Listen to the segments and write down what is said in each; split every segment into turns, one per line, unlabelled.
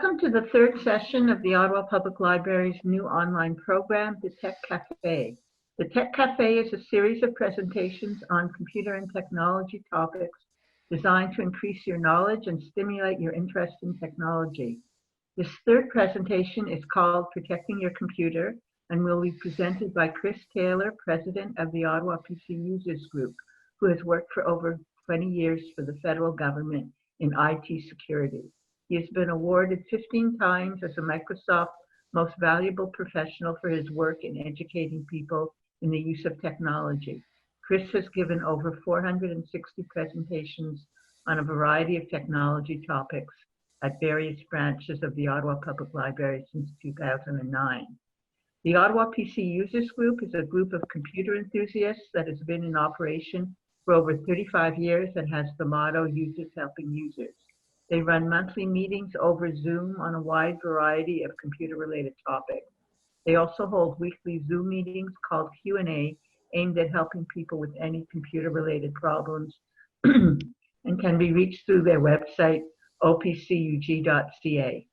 Welcome to the third session of the Ottawa Public Library's new online program, the Tech Café. The Tech Café is a series of presentations on computer and technology topics designed to increase your knowledge and stimulate your interest in technology. This third presentation is called Protecting Your Computer and will be presented by Chris Taylor, President of the Ottawa PC Users Group, who has worked for over 20 years for the federal government in IT security. He has been awarded 15 times as a Microsoft Most Valuable Professional for his work in educating people in the use of technology. Chris has given over 460 presentations on a variety of technology topics at various branches of the Ottawa Public Library since 2009. The Ottawa PC Users Group is a group of computer enthusiasts that has been in operation for over 35 years and has the motto, "Users Helping Users." They run monthly meetings over Zoom on a wide variety of computer-related topics. They also hold weekly Zoom meetings called Q&A, aimed at helping people with any computer-related problems and can be reached through their website, opcug.ca.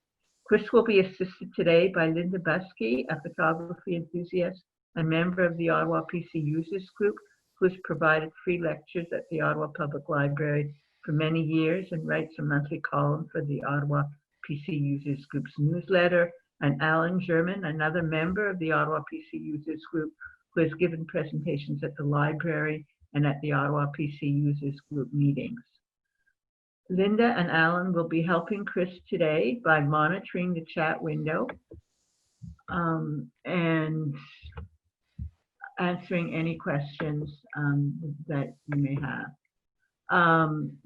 Chris will be assisted today by Linda Buskey, a photography enthusiast and member of the Ottawa PC Users Group, who has provided free lectures at the Ottawa Public Library for many years and writes a monthly column for the Ottawa PC Users Group's newsletter, and Alan German, another member of the Ottawa PC Users Group, who has given presentations at the library and at the Ottawa PC Users Group meetings. Linda and Alan will be helping Chris today by monitoring the chat window and answering any questions that you may have.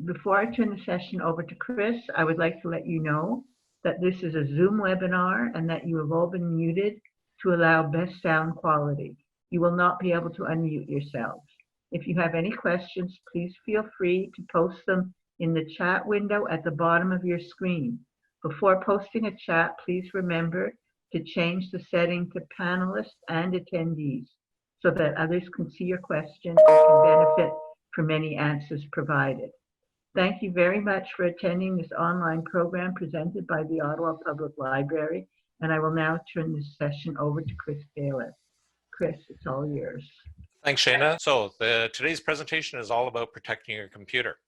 Before I turn the session over to Chris, I would like to let you know that this is a Zoom webinar and that you have all been muted to allow best sound quality. You will not be able to unmute yourselves. If you have any questions, please feel free to post them in the chat window at the bottom of your screen. Before posting a chat, please remember to change the setting to panelists and attendees so that others can see your questions and can benefit from any answers provided. Thank you very much for attending this online program presented by the Ottawa Public Library, and I will now turn this session over to Chris Taylor. Chris, it's all yours.
Thanks, Shayna. So today's presentation is all about protecting your computer.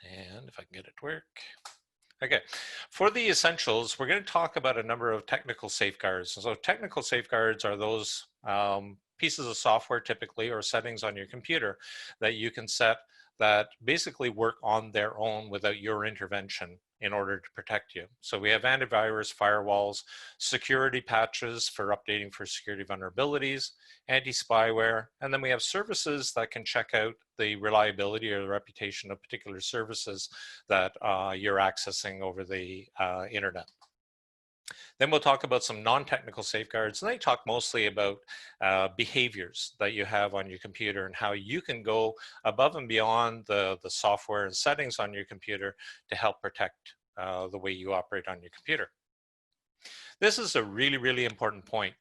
And if I can get it to work. Okay, for the essentials, we're going to talk about a number of technical safeguards. So technical safeguards are those pieces of software typically or settings on your computer that you can set that basically work on their own without your intervention in order to protect you. So we have antivirus, firewalls, security patches for updating for security vulnerabilities, anti-spyware, and then we have services that can check out the reliability or the reputation of particular services that you're accessing over the internet. Then we'll talk about some non-technical safeguards, and they talk mostly about behaviors that you have on your computer and how you can go above and beyond the software and settings on your computer to help protect the way you operate on your computer. This is a really, really important point.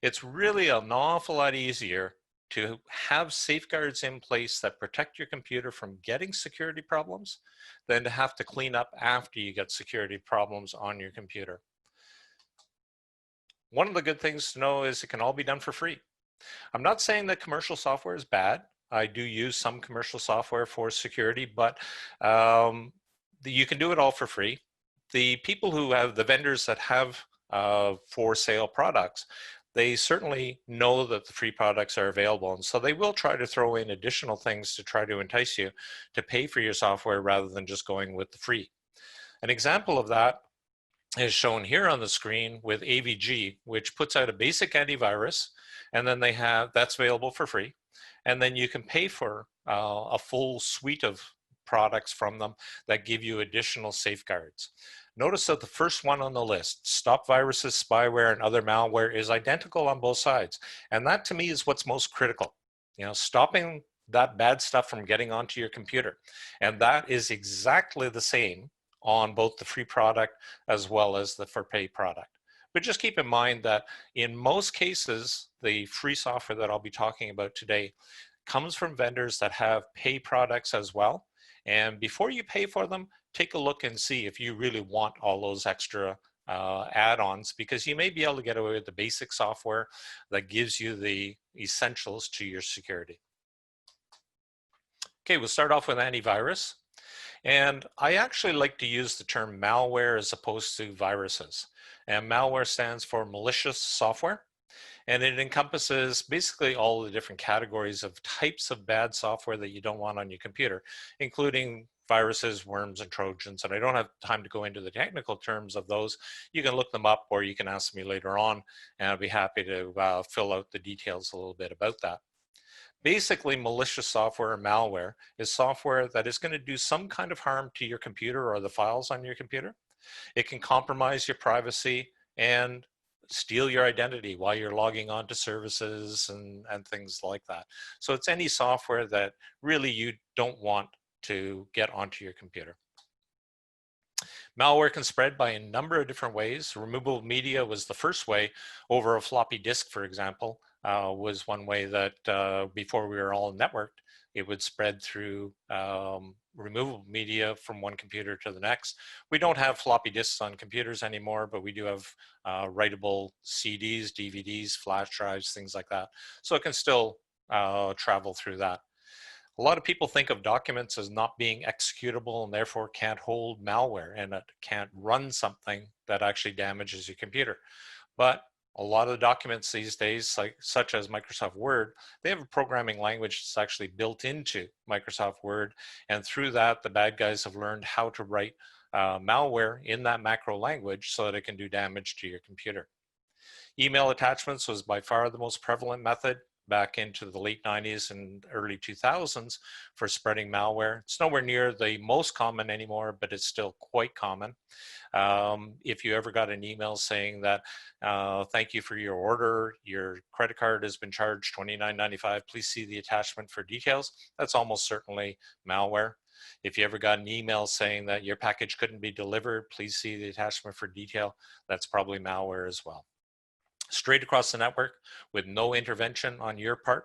It's really an awful lot easier to have safeguards in place that protect your computer from getting security problems than to have to clean up after you get security problems on your computer. One of the good things to know is it can all be done for free. I'm not saying that commercial software is bad. I do use some commercial software for security, but you can do it all for free. The people who have, the vendors that have for sale products, they certainly know that the free products are available, and so they will try to throw in additional things to try to entice you to pay for your software rather than just going with the free. An example of that is shown here on the screen with AVG, which puts out a basic antivirus, and then they have, that's available for free. And then you can pay for a full suite of products from them that give you additional safeguards. Notice that the first one on the list, stop viruses, spyware, and other malware, is identical on both sides. And that to me is what's most critical. You know, stopping that bad stuff from getting onto your computer. And that is exactly the same on both the free product as well as the for pay product. But just keep in mind that in most cases, the free software that I'll be talking about today comes from vendors that have pay products as well. And before you pay for them, take a look and see if you really want all those extra add-ons, because you may be able to get away with the basic software that gives you the essentials to your security. Okay, we'll start off with antivirus. And I actually like to use the term malware as opposed to viruses. And malware stands for malicious software. And it encompasses basically all the different categories of types of bad software that you don't want on your computer, including viruses, worms, and Trojans. And I don't have time to go into the technical terms of those. You can look them up, or you can ask me later on, and I'll be happy to fill out the details a little bit about that. Basically, malicious software or malware is software that is going to do some kind of harm to your computer or the files on your computer. It can compromise your privacy and steal your identity while you're logging on to services and things like that. So it's any software that really you don't want to get onto your computer. Malware can spread by a number of different ways. Removable media was the first way. Over a floppy disk, for example, was one way that before we were all networked, it would spread through removable media from one computer to the next. We don't have floppy disks on computers anymore, but we do have writable CDs, DVDs, flash drives, things like that. So it can still travel through that. A lot of people think of documents as not being executable and therefore can't hold malware, and it can't run something that actually damages your computer. But a lot of the documents these days, such as Microsoft Word, they have a programming language that's actually built into Microsoft Word. And through that, the bad guys have learned how to write malware in that macro language so that it can do damage to your computer. Email attachments was by far the most prevalent method back into the late 90s and early 2000s for spreading malware. It's nowhere near the most common anymore, but it's still quite common. If you ever got an email saying that, thank you for your order, your credit card has been charged $29.95, please see the attachment for details, that's almost certainly malware. If you ever got an email saying that your package couldn't be delivered, please see the attachment for detail, that's probably malware as well. Straight across the network with no intervention on your part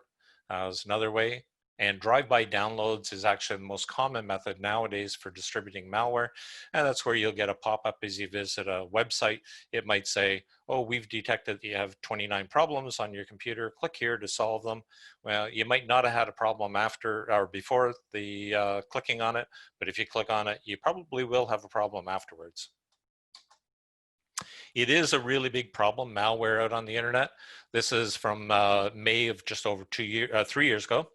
is another way. And drive-by downloads is actually the most common method nowadays for distributing malware. And that's where you'll get a pop-up as you visit a website. It might say, oh, we've detected that you have 29 problems on your computer. Click here to solve them. Well, you might not have had a problem after or before the clicking on it, but if you click on it, you probably will have a problem afterwards. It is a really big problem, malware out on the internet. This is from May of just over 3 years ago.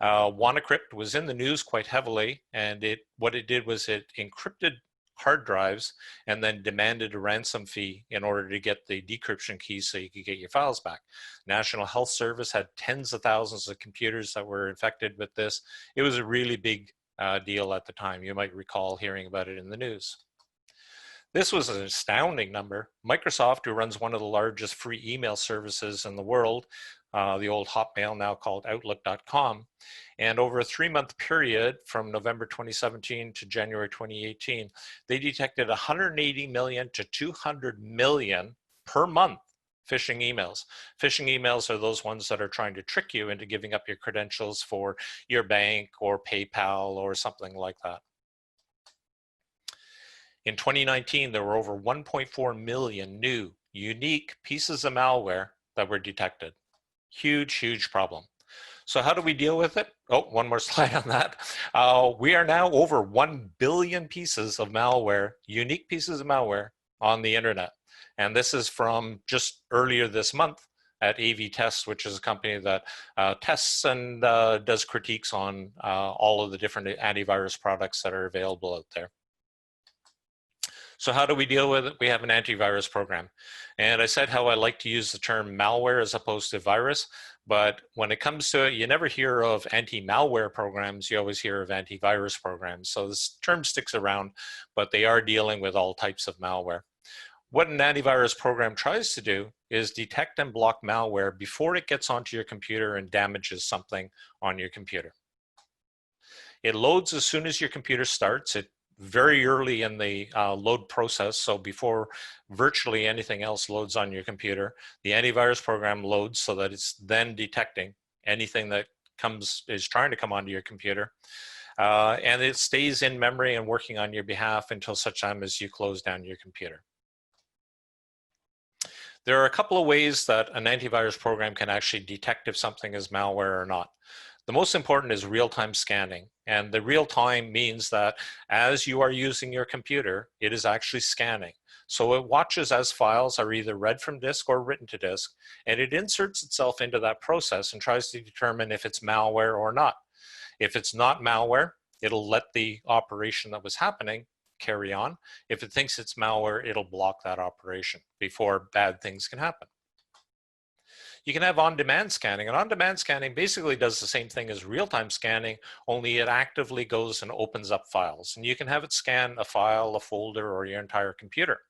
WannaCrypt was in the news quite heavily, and what it did was it encrypted hard drives and then demanded a ransom fee in order to get the decryption key so you could get your files back. National Health Service had tens of thousands of computers that were infected with this. It was a really big deal at the time. You might recall hearing about it in the news. This was an astounding number. Microsoft, who runs one of the largest free email services in the world, the old Hotmail, now called Outlook.com, and over a 3-month period from November 2017 to January 2018, they detected 180 million to 200 million per month phishing emails. Phishing emails are those ones that are trying to trick you into giving up your credentials for your bank or PayPal or something like that. In 2019, there were over 1.4 million new, unique pieces of malware that were detected. Huge, huge problem. So how do we deal with it? Oh, one more slide on that. We are now over 1 billion pieces of malware, unique pieces of malware on the internet. And this is from just earlier this month at AV Test, which is a company that tests and does critiques on all of the different antivirus products that are available out there. So how do we deal with it? We have an antivirus program. And I said how I like to use the term malware as opposed to virus, but when it comes to it, you never hear of anti-malware programs, you always hear of antivirus programs. So this term sticks around, but they are dealing with all types of malware. What an antivirus program tries to do is detect and block malware before it gets onto your computer and damages something on your computer. It loads as soon as your computer starts. It very early in the load process, so before virtually anything else loads on your computer, the antivirus program loads so that it's then detecting anything that is trying to come onto your computer. and it stays in memory and working on your behalf until such time as you close down your computer. There are a couple of ways that an antivirus program can actually detect if something is malware or not. The most important is real-time scanning, and the real-time means that as you are using your computer, it is actually scanning. So it watches as files are either read from disk or written to disk, and it inserts itself into that process and tries to determine if it's malware or not. If it's not malware, it'll let the operation that was happening carry on. If it thinks it's malware, it'll block that operation before bad things can happen. You can have on-demand scanning, and on-demand scanning basically does the same thing as real-time scanning, only it actively goes and opens up files. And you can have it scan a file, a folder, or your entire computer.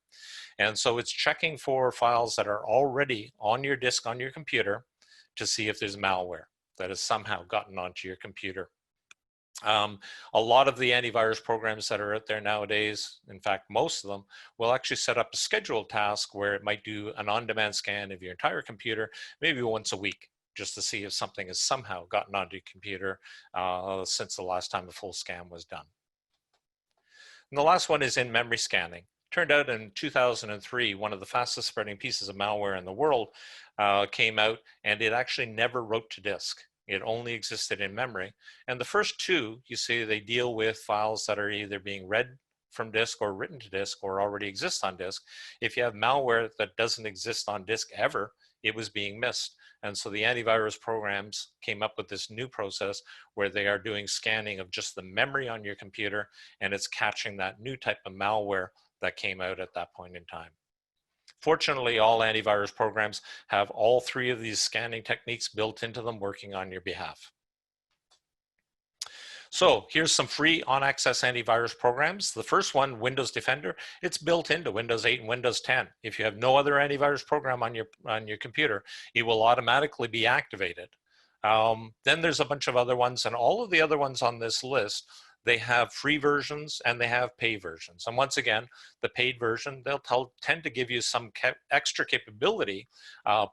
And so it's checking for files that are already on your disk on your computer to see if there's malware that has somehow gotten onto your computer. A lot of the antivirus programs that are out there nowadays, in fact, most of them, will actually set up a scheduled task where it might do an on-demand scan of your entire computer, maybe once a week, just to see if something has somehow gotten onto your computer since the last time a full scan was done. And the last one is in-memory scanning. Turned out in 2003, one of the fastest spreading pieces of malware in the world came out, and it actually never wrote to disk. It only existed in memory. And the first two, you see, they deal with files that are either being read from disk or written to disk or already exist on disk. If you have malware that doesn't exist on disk ever, it was being missed. And so the antivirus programs came up with this new process where they are doing scanning of just the memory on your computer, and it's catching that new type of malware that came out at that point in time. Fortunately, all antivirus programs have all three of these scanning techniques built into them working on your behalf. So here's some free on-access antivirus programs. The first one, Windows Defender, it's built into Windows 8 and Windows 10. If you have no other antivirus program on your computer, it will automatically be activated. Then there's a bunch of other ones, and all of the other ones on this list, they have free versions and they have paid versions. And once again, the paid version, they'll tend to give you some extra capability,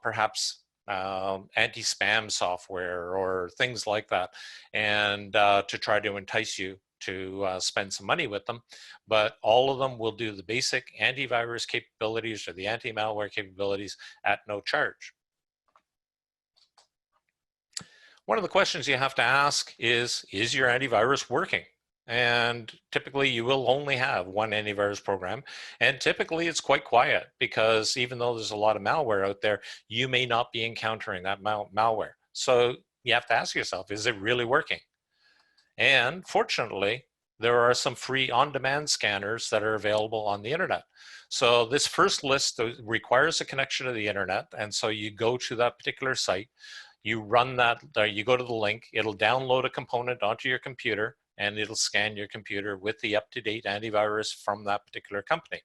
perhaps anti-spam software or things like that, and to try to entice you to spend some money with them. But all of them will do the basic antivirus capabilities or the anti-malware capabilities at no charge. One of the questions you have to ask is your antivirus working? And typically you will only have one antivirus program, and typically it's quite quiet because even though there's a lot of malware out there, you may not be encountering that malware. So you have to ask yourself, is it really working? And fortunately, there are some free on-demand scanners that are available on the internet. So this first list requires a connection to the internet, and so you go to that particular site, you run that, you go to the link, it'll download a component onto your computer, and it'll scan your computer with the up-to-date antivirus from that particular company.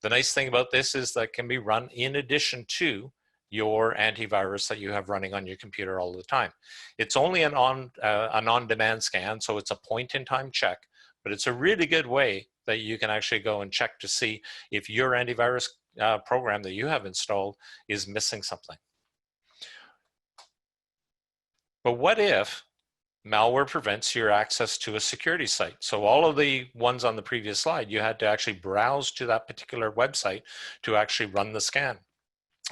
The nice thing about this is that it can be run in addition to your antivirus that you have running on your computer all the time. It's only an on-demand scan, so it's a point-in-time check, but it's a really good way that you can actually go and check to see if your antivirus program that you have installed is missing something. But what if malware prevents your access to a security site? So all of the ones on the previous slide, you had to actually browse to that particular website to actually run the scan.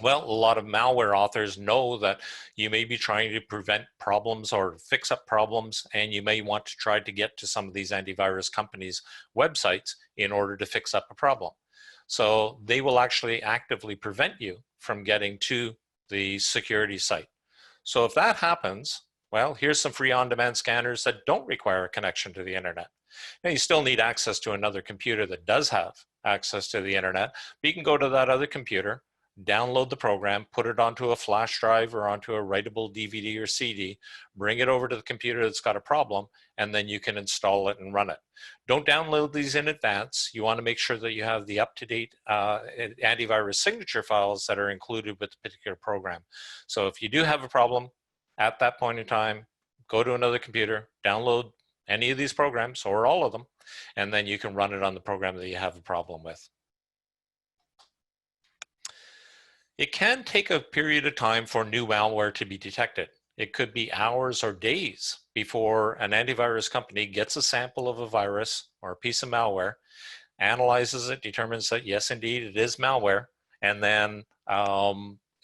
Well, a lot of malware authors know that you may be trying to prevent problems or fix up problems, and you may want to try to get to some of these antivirus companies' websites in order to fix up a problem. So they will actually actively prevent you from getting to the security site. So if that happens, well, here's some free on-demand scanners that don't require a connection to the internet. Now, you still need access to another computer that does have access to the internet, but you can go to that other computer, download the program, put it onto a flash drive or onto a writable DVD or CD, bring it over to the computer that's got a problem, and then you can install it and run it. Don't download these in advance. You want to make sure that you have the up-to-date antivirus signature files that are included with the particular program. So if you do have a problem at that point in time, go to another computer, download any of these programs or all of them, and then you can run it on the program that you have a problem with. It can take a period of time for new malware to be detected. It could be hours or days before an antivirus company gets a sample of a virus or a piece of malware, analyzes it, determines that yes, indeed, it is malware, and then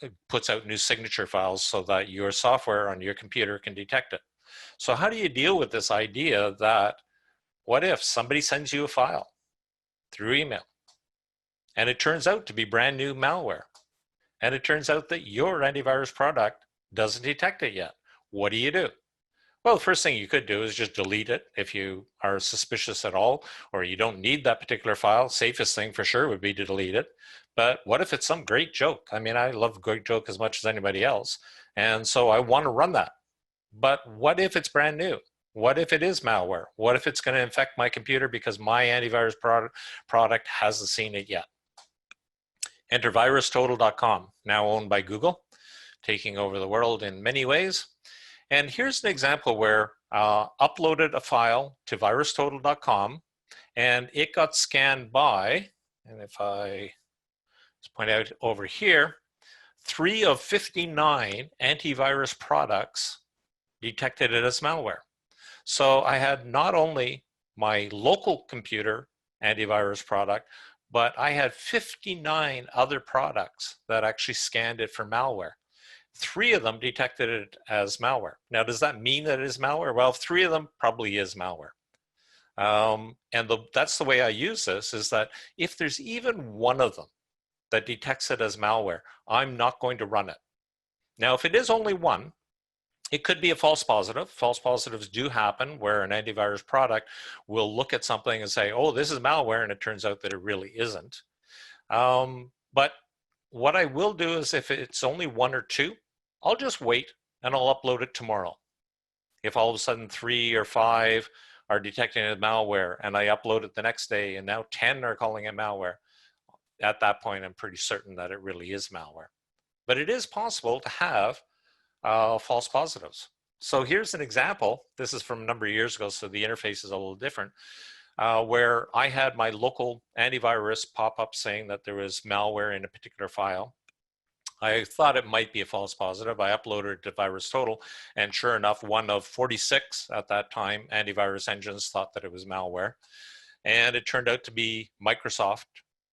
it puts out new signature files so that your software on your computer can detect it. So how do you deal with this idea that what if somebody sends you a file through email and it turns out to be brand new malware, and it turns out that your antivirus product doesn't detect it yet? What do? Well, the first thing you could do is just delete it if you are suspicious at all, or you don't need that particular file. Safest thing for sure would be to delete it. But what if it's some great joke? I mean, I love a great joke as much as anybody else. And so I want to run that. But what if it's brand new? What if it is malware? What if it's going to infect my computer because my antivirus product hasn't seen it yet? Enter virustotal.com, now owned by Google, taking over the world in many ways. And here's an example where uploaded a file to virustotal.com, and it got scanned by, and if I just point out over here, 3 of 59 antivirus products detected it as malware. So I had not only my local computer antivirus product, but I had 59 other products that actually scanned it for malware. 3 of them detected it as malware. Now, does that mean that it is malware? Well, 3 of them probably is malware. That's the way I use this, is that if there's even one of them that detects it as malware, I'm not going to run it. Now, if it is only one, it could be a false positive. False positives do happen where an antivirus product will look at something and say, oh, this is malware, and it turns out that it really isn't. But what I will do is, if it's only 1 or 2, I'll just wait and I'll upload it tomorrow. If all of a sudden 3 or 5 are detecting it as malware and I upload it the next day and now 10 are calling it malware, at that point I'm pretty certain that it really is malware. But it is possible to have false positives. So here's an example. This is from a number of years ago, so the interface is a little different, where I had my local antivirus pop up saying that there was malware in a particular file. I thought it might be a false positive. I uploaded it to VirusTotal, and sure enough, 1 of 46 at that time antivirus engines thought that it was malware. And it turned out to be Microsoft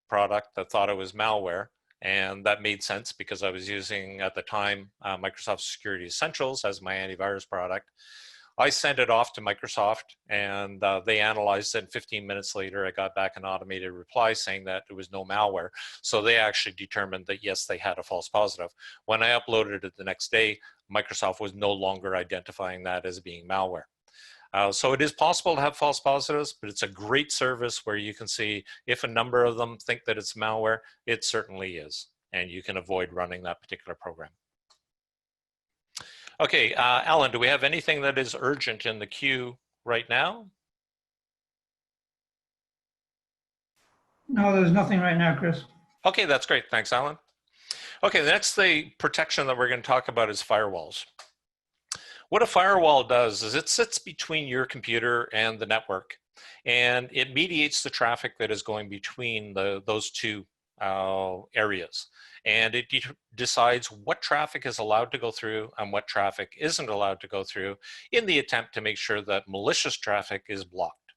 product that thought it was malware. And that made sense because I was using, at the time, Microsoft Security Essentials as my antivirus product. I sent it off to Microsoft, and they analyzed it. And 15 minutes later, I got back an automated reply saying that there was no malware. So they actually determined that, yes, they had a false positive. When I uploaded it the next day, Microsoft was no longer identifying that as being malware. So it is possible to have false positives, but it's a great service where you can see if a number of them think that it's malware, it certainly is, and you can avoid running that particular program. Okay, Alan, do we have anything that is urgent in the queue right now?
No, there's nothing right now, Chris.
Okay, that's great. Thanks, Alan. Okay, the next protection that we're going to talk about is firewalls. What a firewall does is it sits between your computer and the network, and it mediates the traffic that is going between those two areas. And it decides what traffic is allowed to go through and what traffic isn't allowed to go through in the attempt to make sure that malicious traffic is blocked.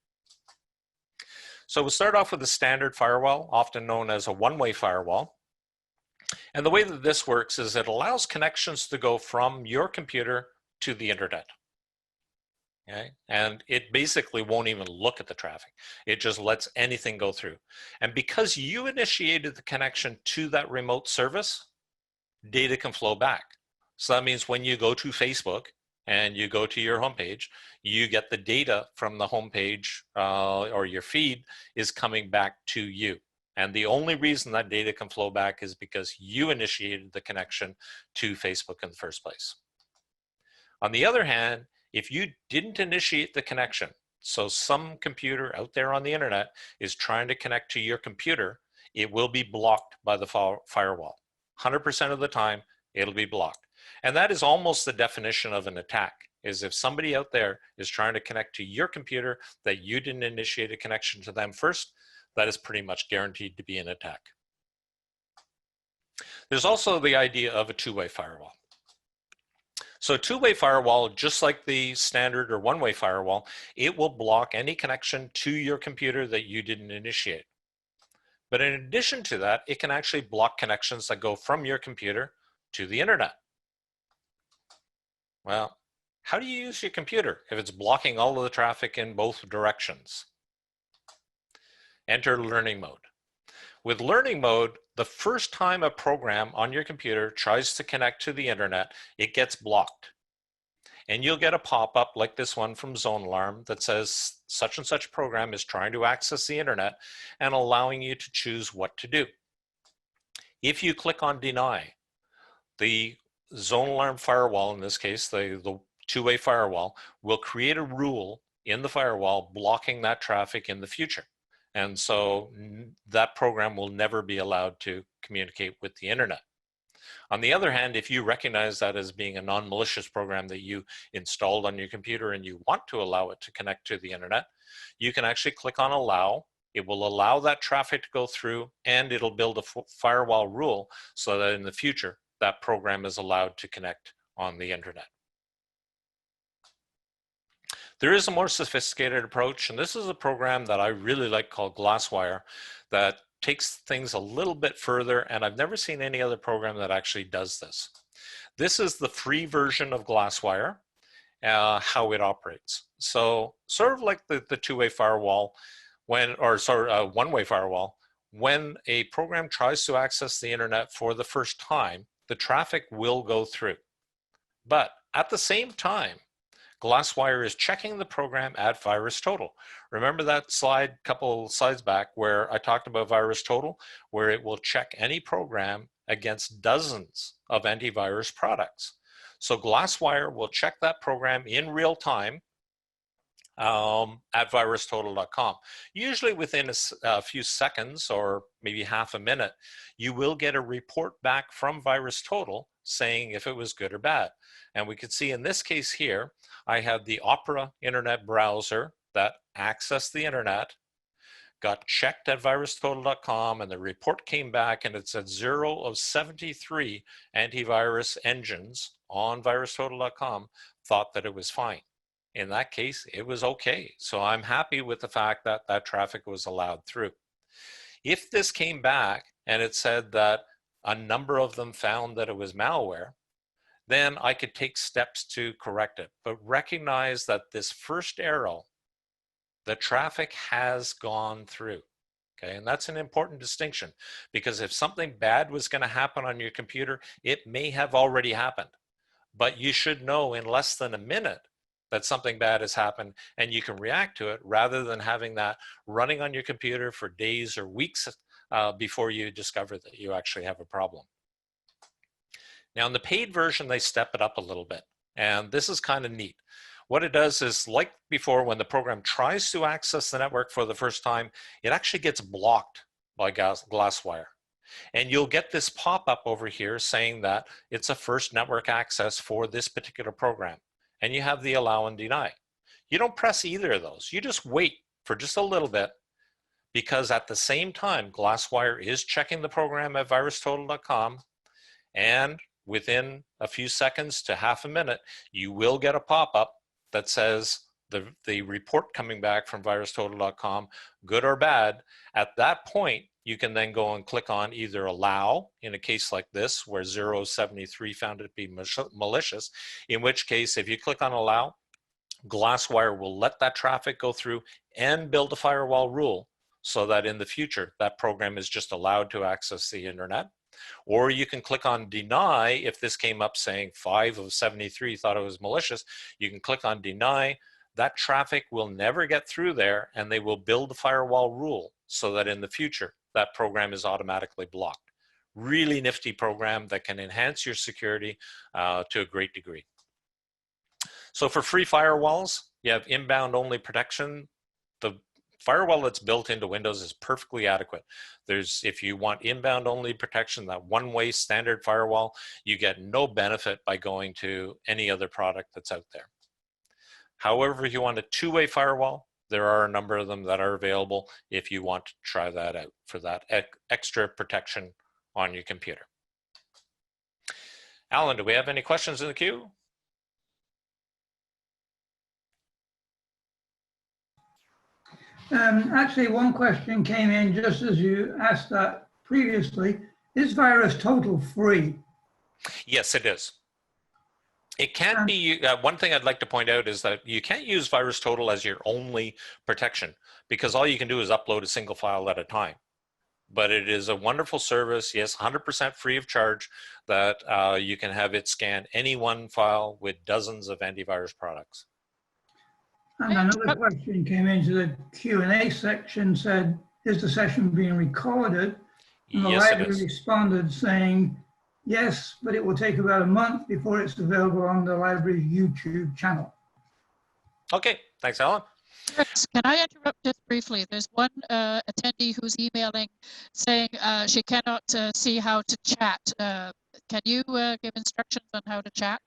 So we'll start off with a standard firewall, often known as a one-way firewall. And the way that this works is it allows connections to go from your computer to the internet. Okay? And it basically won't even look at the traffic. It just lets anything go through. And because you initiated the connection to that remote service, data can flow back. So that means when you go to Facebook and you go to your homepage, you get the data from the homepage or your feed is coming back to you. And the only reason that data can flow back is because you initiated the connection to Facebook in the first place. On the other hand, if you didn't initiate the connection, so some computer out there on the internet is trying to connect to your computer, it will be blocked by the firewall. 100% of the time, it'll be blocked. And that is almost the definition of an attack, is if somebody out there is trying to connect to your computer that you didn't initiate a connection to them first, that is pretty much guaranteed to be an attack. There's also the idea of a two-way firewall. So two-way firewall, just like the standard or one-way firewall, it will block any connection to your computer that you didn't initiate. But in addition to that, it can actually block connections that go from your computer to the internet. Well, how do you use your computer if it's blocking all of the traffic in both directions? Enter learning mode. With learning mode, the first time a program on your computer tries to connect to the internet, it gets blocked. And you'll get a pop-up like this one from Zone Alarm that says such and such program is trying to access the internet and allowing you to choose what to do. If you click on deny, the Zone Alarm firewall, in this case, the two-way firewall, will create a rule in the firewall blocking that traffic in the future. And so that program will never be allowed to communicate with the internet. On the other hand, if you recognize that as being a non-malicious program that you installed on your computer and you want to allow it to connect to the internet, you can actually click on allow. It will allow that traffic to go through, and it'll build a firewall rule so that in the future, that program is allowed to connect on the internet. There is a more sophisticated approach, and this is a program that I really like called Glasswire that takes things a little bit further, and I've never seen any other program that actually does this. This is the free version of Glasswire, how it operates. So sort of like the two-way firewall, one-way firewall, when a program tries to access the internet for the first time, the traffic will go through. But at the same time, Glasswire is checking the program at VirusTotal. Remember that slide, couple slides back, where I talked about VirusTotal, where it will check any program against dozens of antivirus products. So Glasswire will check that program in real time at virustotal.com. Usually within a few seconds or maybe half a minute, you will get a report back from VirusTotal saying if it was good or bad. And we could see in this case here, I had the Opera internet browser that accessed the internet, got checked at virustotal.com, and the report came back and it said 0 of 73 antivirus engines on virustotal.com thought that it was fine. In that case, it was okay. So I'm happy with the fact that that traffic was allowed through. If this came back and it said that a number of them found that it was malware, then I could take steps to correct it. But recognize that this first arrow, the traffic has gone through. Okay, and that's an important distinction, because if something bad was going to happen on your computer, it may have already happened. But you should know in less than a minute that something bad has happened and you can react to it, rather than having that running on your computer for days or weeks before you discover that you actually have a problem. Now in the paid version, they step it up a little bit, and this is kind of neat. What it does is, like before, when the program tries to access the network for the first time, it actually gets blocked by Glasswire. And you'll get this pop-up over here saying that it's a first network access for this particular program. And you have the allow and deny. You don't press either of those. You just wait for just a little bit, because at the same time, Glasswire is checking the program at virustotal.com, and within a few seconds to half a minute, you will get a pop-up that says the report coming back from virustotal.com, good or bad. At that point, you can then go and click on either allow, in a case like this, where 073 found it to be malicious, in which case, if you click on allow, Glasswire will let that traffic go through and build a firewall rule so that in the future, that program is just allowed to access the internet. Or you can click on deny. If this came up saying 5 of 73 thought it was malicious, you can click on deny. That traffic will never get through there, and they will build a firewall rule so that in the future, that program is automatically blocked. Really nifty program that can enhance your security to a great degree. So for free firewalls, you have inbound only protection. The firewall that's built into Windows is perfectly adequate. If you want inbound only protection, that one-way standard firewall, you get no benefit by going to any other product that's out there. However, if you want a two-way firewall, there are a number of them that are available if you want to try that out for that extra protection on your computer. Alan, do we have any questions in the queue?
Actually, one question came in just as you asked that previously. Is VirusTotal free?
Yes, it is. It can't be, one thing I'd like to point out is that you can't use VirusTotal as your only protection, because all you can do is upload a single file at a time. But it is a wonderful service, yes, 100% free of charge, that you can have it scan any one file with dozens of antivirus products.
And another question came into the Q&A section, said, is the session being recorded? And the
Yes, it
library
is.
responded saying, yes, but it will take about a month before it's available on the library's YouTube channel.
Okay, thanks, Alan.
Chris, can I interrupt just briefly? There's one attendee who's emailing saying she cannot see how to chat. Can you give instructions on how to chat?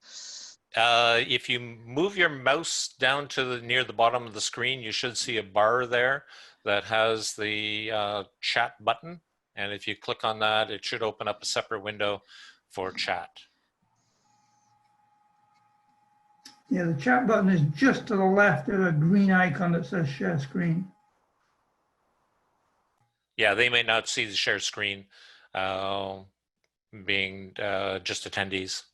If you move your mouse down to near the bottom of the screen, you should see a bar there that has the chat button. And if you click on that, it should open up a separate window for chat.
Yeah, the chat button is just to the left of a green icon that says share screen.
Yeah, they may not see the share screen being just attendees.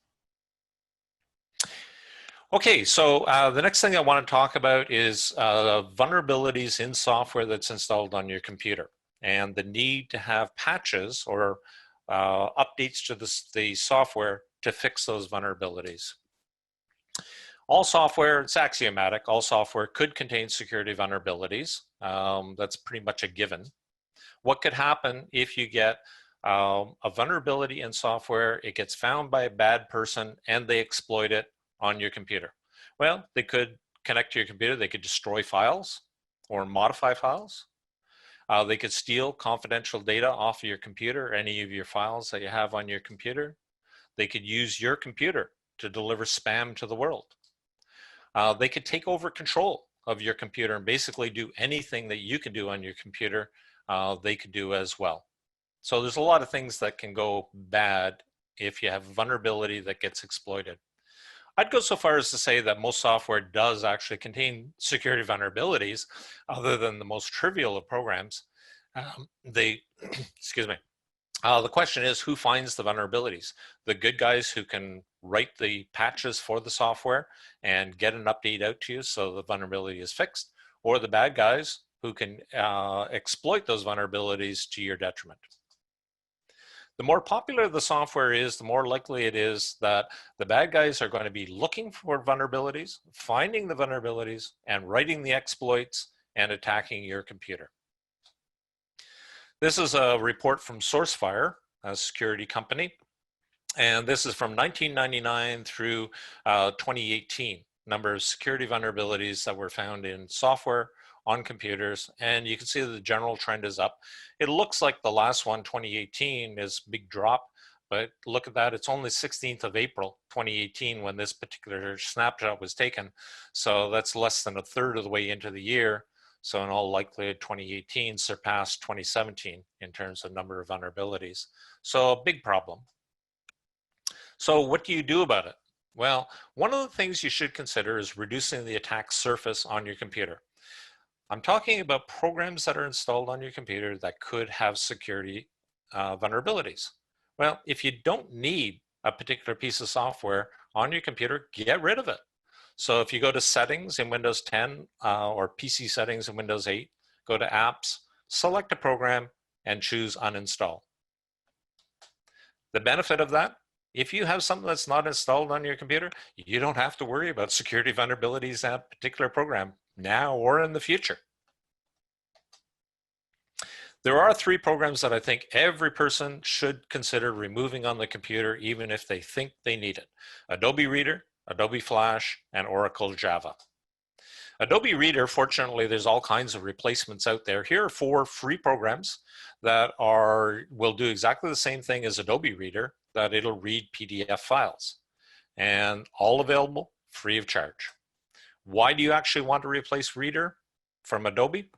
Okay, so the next thing I want to talk about is vulnerabilities in software that's installed on your computer, and the need to have patches or updates to the software to fix those vulnerabilities. All software, it's axiomatic, all software could contain security vulnerabilities. That's pretty much a given. What could happen if you get a vulnerability in software, it gets found by a bad person and they exploit it on your computer? Well, they could connect to your computer, they could destroy files or modify files. They could steal confidential data off of your computer, any of your files that you have on your computer. They could use your computer to deliver spam to the world. They could take over control of your computer and basically do anything that you can do on your computer, they could do as well. So there's a lot of things that can go bad if you have vulnerability that gets exploited. I'd go so far as to say that most software does actually contain security vulnerabilities, other than the most trivial of programs. Excuse me. The question is, who finds the vulnerabilities? The good guys who can write the patches for the software and get an update out to you so the vulnerability is fixed, or the bad guys who can exploit those vulnerabilities to your detriment. The more popular the software is, the more likely it is that the bad guys are going to be looking for vulnerabilities, finding the vulnerabilities, and writing the exploits and attacking your computer. This is a report from SourceFire, a security company, and this is from 1999 through 2018. Number of security vulnerabilities that were found in software on computers, and you can see the general trend is up. It looks like the last one, 2018, is a big drop, but look at that, it's only 16th of April 2018 when this particular snapshot was taken, so that's less than a third of the way into the year. So in all likelihood, 2018 surpassed 2017 in terms of number of vulnerabilities. So a big problem. So what do you do about it? Well, one of the things you should consider is reducing the attack surface on your computer. I'm talking about programs that are installed on your computer that could have security vulnerabilities. Well, if you don't need a particular piece of software on your computer, get rid of it. So if you go to settings in Windows 10 or PC settings in Windows 8, go to apps, select a program and choose uninstall. The benefit of that, if you have something that's not installed on your computer, you don't have to worry about security vulnerabilities in that particular program now or in the future. There are 3 programs that I think every person should consider removing on the computer, even if they think they need it. Adobe Reader, Adobe Flash, and Oracle Java. Adobe Reader, fortunately, there's all kinds of replacements out there. Here are 4 free programs that will do exactly the same thing as Adobe Reader, that it'll read PDF files, and all available free of charge. Why do you actually want to replace Reader from Adobe?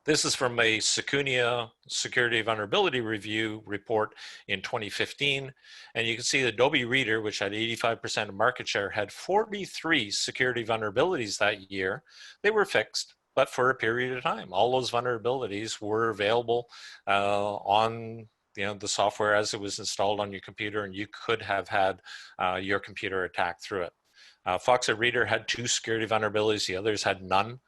This is from a Secunia Security Vulnerability Review report in 2015. And you can see the Adobe Reader, which had 85% of market share, had 43 security vulnerabilities that year. They were fixed. but for a period of time. All those vulnerabilities were available on the software as it was installed on your computer, and you could have had your computer attacked through it. Foxit Reader had 2 security vulnerabilities, the others had none.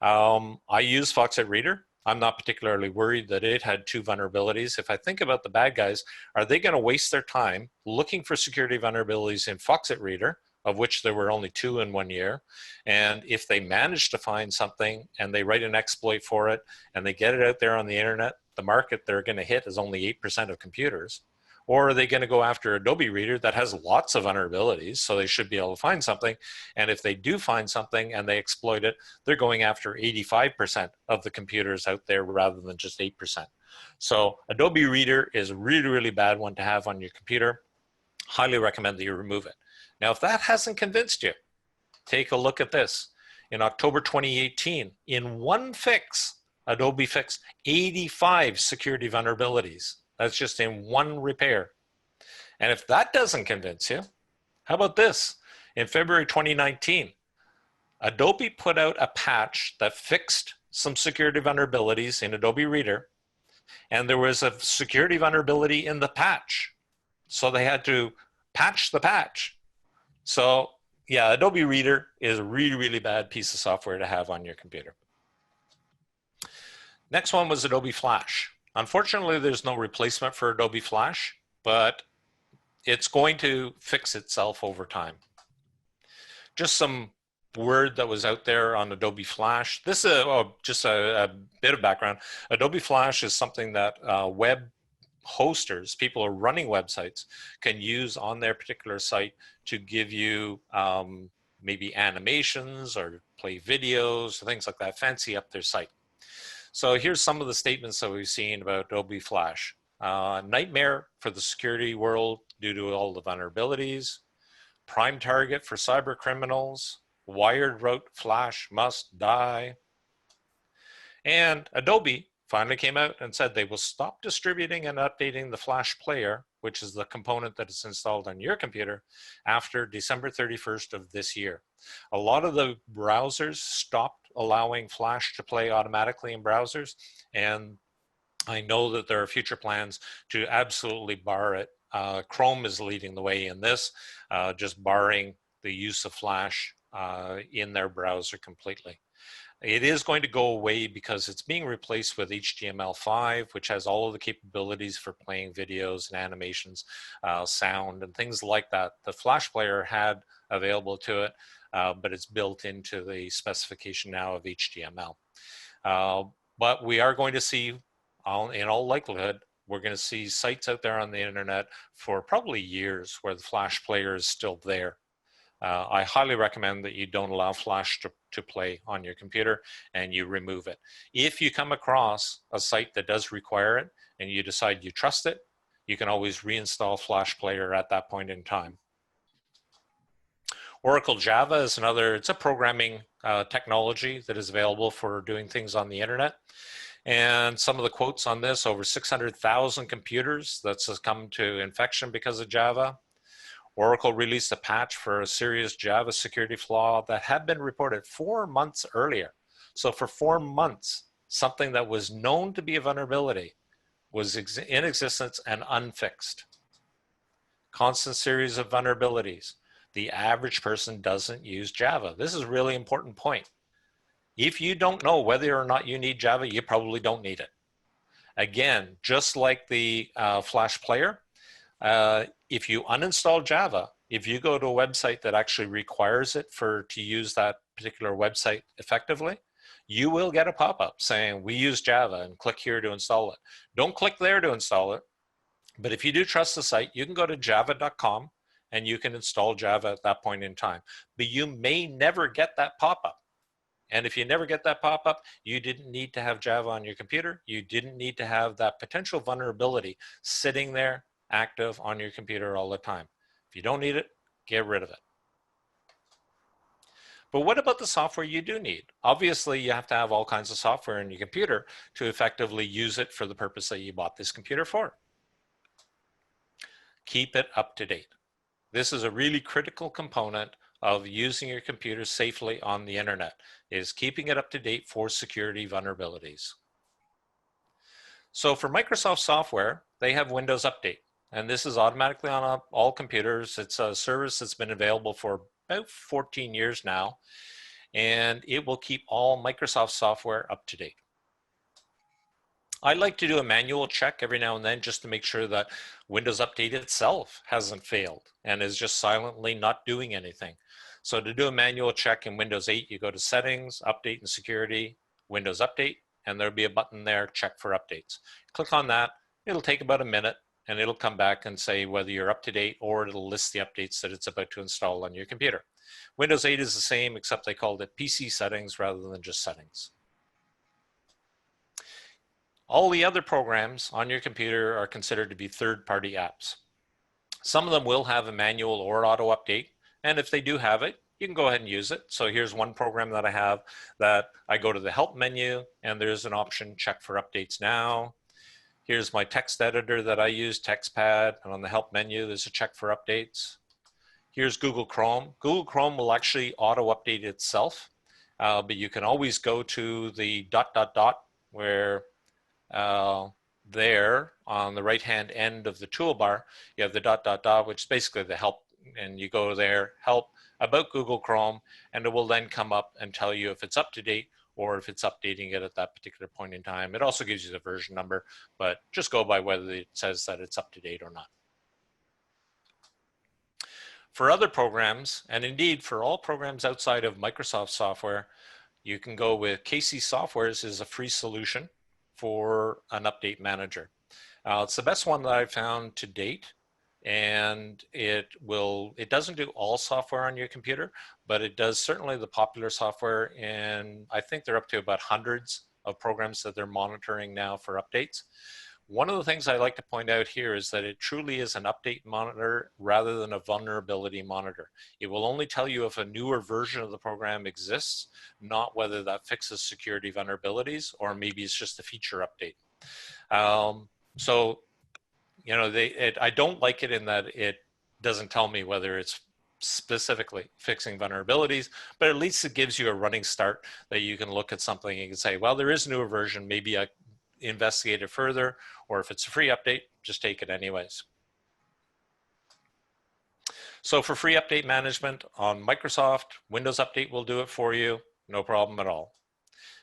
I use Foxit Reader. I'm not particularly worried that it had 2 vulnerabilities. If I think about the bad guys, are they going to waste their time looking for security vulnerabilities in Foxit Reader, of which there were only 2 in 1 year? And if they manage to find something and they write an exploit for it and they get it out there on the internet, the market they're going to hit is only 8% of computers. Or are they going to go after Adobe Reader that has lots of vulnerabilities, so they should be able to find something? And if they do find something and they exploit it, they're going after 85% of the computers out there rather than just 8%. So Adobe Reader is a really, really bad one to have on your computer. Highly recommend that you remove it. Now, if that hasn't convinced you, take a look at this. In October 2018, in one fix, Adobe fixed 85 security vulnerabilities. That's just in one repair. And if that doesn't convince you, how about this? In February 2019, Adobe put out a patch that fixed some security vulnerabilities in Adobe Reader, and there was a security vulnerability in the patch. So they had to patch the patch. So yeah, Adobe Reader is a really, really bad piece of software to have on your computer. Next one was Adobe Flash. Unfortunately, there's no replacement for Adobe Flash, but it's going to fix itself over time. Just some word that was out there on Adobe Flash. This is just a bit of background. Adobe Flash is something that web hosters, people who are running websites, can use on their particular site to give you maybe animations or play videos, things like that, fancy up their site. So here's some of the statements that we've seen about Adobe Flash. Nightmare for the security world due to all the vulnerabilities. Prime target for cyber criminals. Wired route Flash must die. And Adobe finally came out and said they will stop distributing and updating the Flash player, which is the component that is installed on your computer, after December 31st of this year. A lot of the browsers stopped allowing Flash to play automatically in browsers, and I know that there are future plans to absolutely bar it. Chrome is leading the way in this, just barring the use of Flash in their browser completely. It is going to go away because it's being replaced with HTML5, which has all of the capabilities for playing videos and animations, sound, and things like that. The Flash player had available to it, but it's built into the specification now of HTML. But we are going to see, in all likelihood, we're going to see sites out there on the internet for probably years where the Flash player is still there. I highly recommend that you don't allow Flash to play on your computer and you remove it. If you come across a site that does require it and you decide you trust it, you can always reinstall Flash Player at that point in time. Oracle Java is another, it's a programming technology that is available for doing things on the internet. And some of the quotes on this, over 600,000 computers that's come to infection because of Java. Oracle released a patch for a serious Java security flaw that had been reported 4 months earlier. So for 4 months, something that was known to be a vulnerability was in existence and unfixed. Constant series of vulnerabilities. The average person doesn't use Java. This is a really important point. If you don't know whether or not you need Java, you probably don't need it. Again, just like the Flash player, if you uninstall Java, if you go to a website that actually requires it to use that particular website effectively, you will get a pop-up saying, we use Java, and click here to install it. Don't click there to install it. But if you do trust the site, you can go to java.com and you can install Java at that point in time. But you may never get that pop-up. And if you never get that pop-up, you didn't need to have Java on your computer. You didn't need to have that potential vulnerability sitting there active on your computer all the time. If you don't need it, get rid of it. But what about the software you do need? Obviously, you have to have all kinds of software in your computer to effectively use it for the purpose that you bought this computer for. Keep it up to date. This is a really critical component of using your computer safely on the internet. is keeping it up to date for security vulnerabilities. So for Microsoft software, they have Windows Update, and this is automatically on all computers. It's a service that's been available for about 14 years now, and it will keep all Microsoft software up to date. I like to do a manual check every now and then just to make sure that Windows Update itself hasn't failed and is just silently not doing anything. So to do a manual check in Windows 8, you go to Settings, Update and Security, Windows Update, and there'll be a button there, Check for Updates. Click on that. It'll take about a minute, and it'll come back and say whether you're up to date, or it'll list the updates that it's about to install on your computer. Windows 8 is the same, except they called it PC Settings rather than just Settings. All the other programs on your computer are considered to be third-party apps. Some of them will have a manual or auto update, and if they do have it, you can go ahead and use it. So here's one program that I have that I go to the help menu, and there's an option, check for updates now. Here's my text editor that I use, TextPad, and on the help menu, there's a check for updates. Here's Google Chrome. Google Chrome will actually auto update itself, but you can always go to the ... where there on the right-hand end of the toolbar, you have the ... which is basically the help, and you go there, help about Google Chrome, and it will then come up and tell you if it's up to date or if it's updating it at that particular point in time. It also gives you the version number, but just go by whether it says that it's up to date or not. For other programs, and indeed for all programs outside of Microsoft software, you can go with KC Softwares is a free solution for an update manager. It's the best one that I've found to date, and it doesn't do all software on your computer, but it does certainly the popular software, and I think they're up to about hundreds of programs that they're monitoring now for updates. One of the things I like to point out here is that it truly is an update monitor rather than a vulnerability monitor. It will only tell you if a newer version of the program exists, not whether that fixes security vulnerabilities or maybe it's just a feature update. So, you know, I don't like it in that it doesn't tell me whether it's specifically fixing vulnerabilities, but at least it gives you a running start that you can look at something and you can say, well, there is a newer version, maybe I investigate it further, or if it's a free update, just take it anyways. So for free update management on Microsoft, Windows Update will do it for you, no problem at all.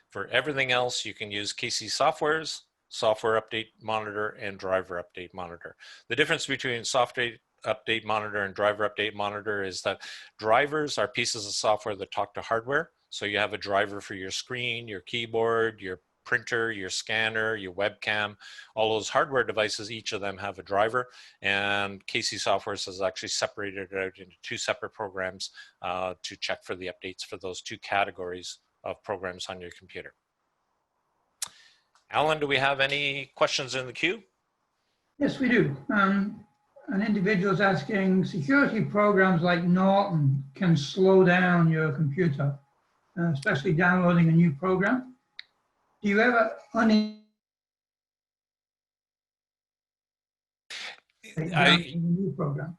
For everything else, you can use KC Softwares, Software Update Monitor, and Driver Update Monitor. The difference between Software Update Monitor and Driver Update Monitor is that drivers are pieces of software that talk to hardware. So you have a driver for your screen, your keyboard, your printer, your scanner, your webcam, all those hardware devices, each of them have a driver, and KC Softwares has actually separated it out into two separate programs to check for the updates for those two categories of programs on your computer. Alan, do we have any questions in the queue?
Yes, we do. An individual is asking, security programs like Norton can slow down your computer, especially downloading a new program. Do you ever a new program?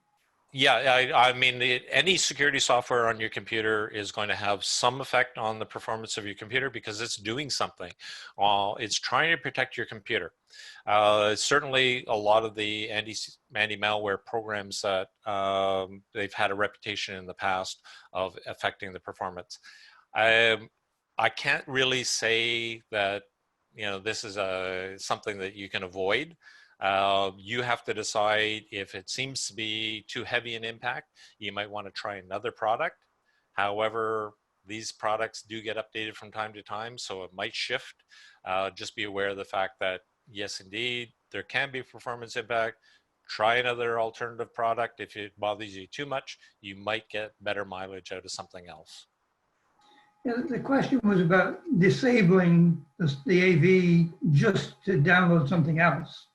Yeah, I mean, any security software on your computer is going to have some effect on the performance of your computer because it's doing something. It's trying to protect your computer. Certainly, a lot of the anti-malware programs that they've had a reputation in the past of affecting the performance. I can't really say that, you know, this is something that you can avoid. You have to decide if it seems to be too heavy an impact, you might want to try another product. However, these products do get updated from time to time, so it might shift. Just be aware of the fact that, yes, indeed, there can be performance impact. Try another alternative product. If it bothers you too much, you might get better mileage out of something else.
Yeah, the question was about disabling the AV just to download something else.